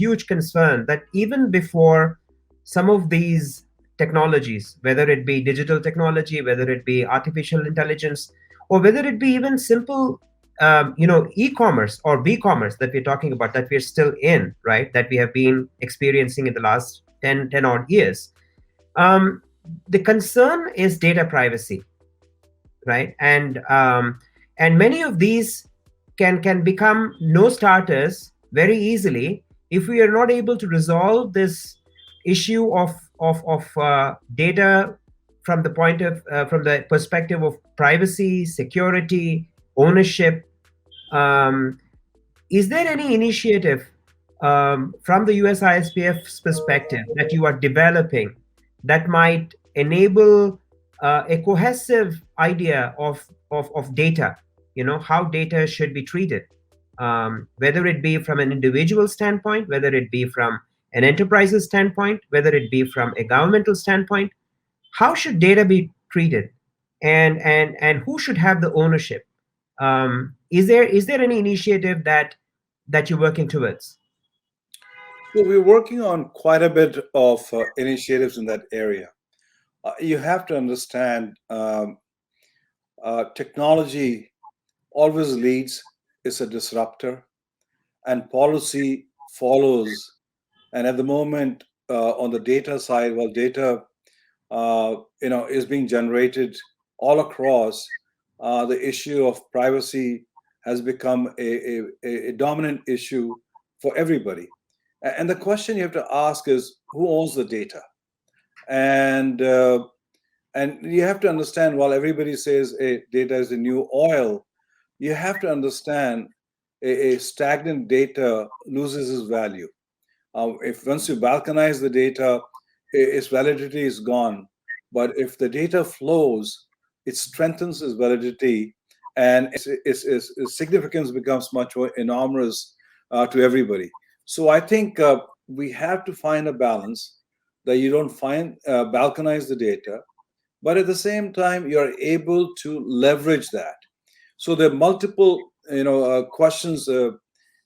huge concern that even before some of these technologies, whether it be digital technology, whether it be artificial intelligence, or whether it be even simple, e-commerce or b-commerce that we're talking about, that we're still in, right? That we have been experiencing in the last 10 odd years. Um, the concern is data privacy, right? And many of these can become no starters very easily if we are not able to resolve this issue of data from the from the perspective of privacy, security, ownership. um, is there any initiative from the USISPF's perspective that you are developing that might enable a cohesive idea of data, how data should be treated, whether it be from an individual standpoint, whether it be from an enterprise's standpoint, whether it be from a governmental standpoint? How should data be treated, and who should have the ownership? Is there any initiative that you're working towards? So we're working on quite a bit of initiatives in that area. You have to understand technology always leads, is a disruptor, and policy follows. And at the moment, on the data side, while data is being generated all across, the issue of privacy has become a dominant issue for everybody. And the question you have to ask is, who owns the data? And and you have to understand, while everybody says data is the new oil, you have to understand a stagnant data loses its value. If once you balkanize the data, its validity is gone. But if the data flows, it strengthens its validity, and its significance becomes much more enormous to everybody. So I think we have to find a balance that you don't balkanize the data, but at the same time you're able to leverage that. So there are multiple questions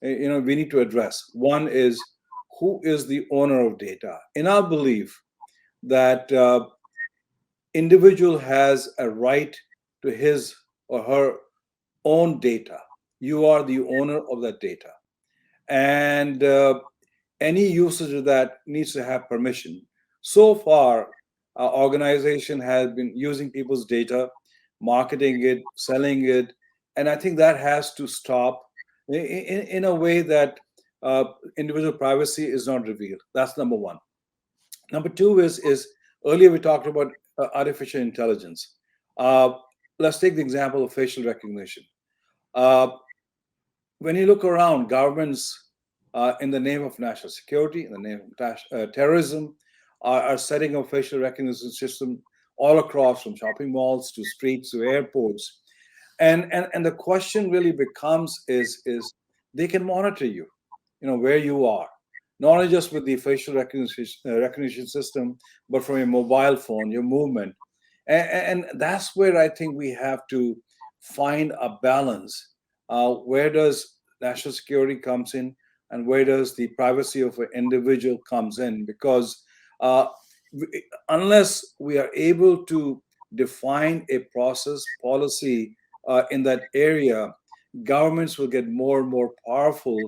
we need to address. One is, who is the owner of data? In our belief that individual has a right to his or her own data. You are the owner of that data, and any usage of that needs to have permission. So far, our organization has been using people's data, marketing it, selling it, and I think that has to stop in a way that individual privacy is not revealed. That's number one. Number two is earlier we talked about artificial intelligence. Let's take the example of facial recognition. Uh, when you look around, governments, in the name of national security, in the name of terrorism, are setting up facial recognition system all across, from shopping malls to streets to airports. And the question really becomes is they can monitor you, where you are, not only just with the facial recognition system, but from your mobile phone, your movement. And that's where I think we have to find a balance. Where does national security comes in, and where does the privacy of an individual comes in? Because uh, unless we are able to define a process policy in that area, governments will get more and more powerful,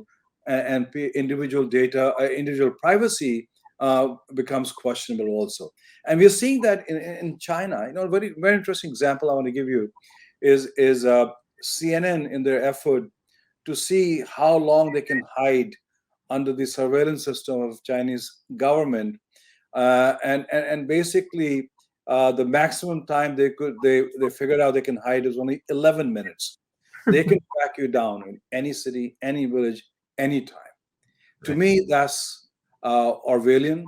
and individual data, individual privacy becomes questionable also. And we're seeing that in China. A very very interesting example I want to give you is CNN, in their effort to see how long they can hide under the surveillance system of Chinese government, and basically the maximum time they figured out they can hide is only 11 minutes. They can track you down in any city, any village, anytime. To Right. me, that's Orwellian.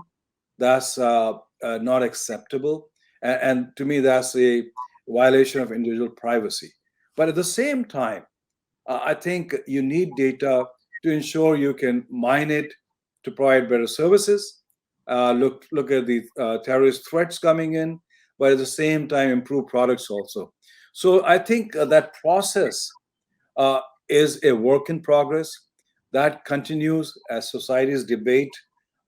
That's not acceptable, and to me, that's a violation of individual privacy. But at the same time, I think you need data to ensure you can mine it to provide better services. Look at the terrorist threats coming in, but at the same time improve products also. So I think that process uh, is a work in progress. That continues as societies debate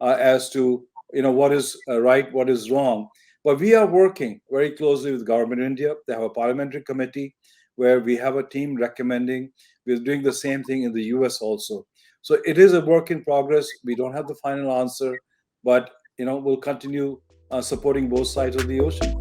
as to what is right, what is wrong. But we are working very closely with government of India. They have a parliamentary committee where we have a team recommending. We're doing the same thing in the US also. So it is a work in progress. We don't have the final answer, but we'll continue supporting both sides of the ocean.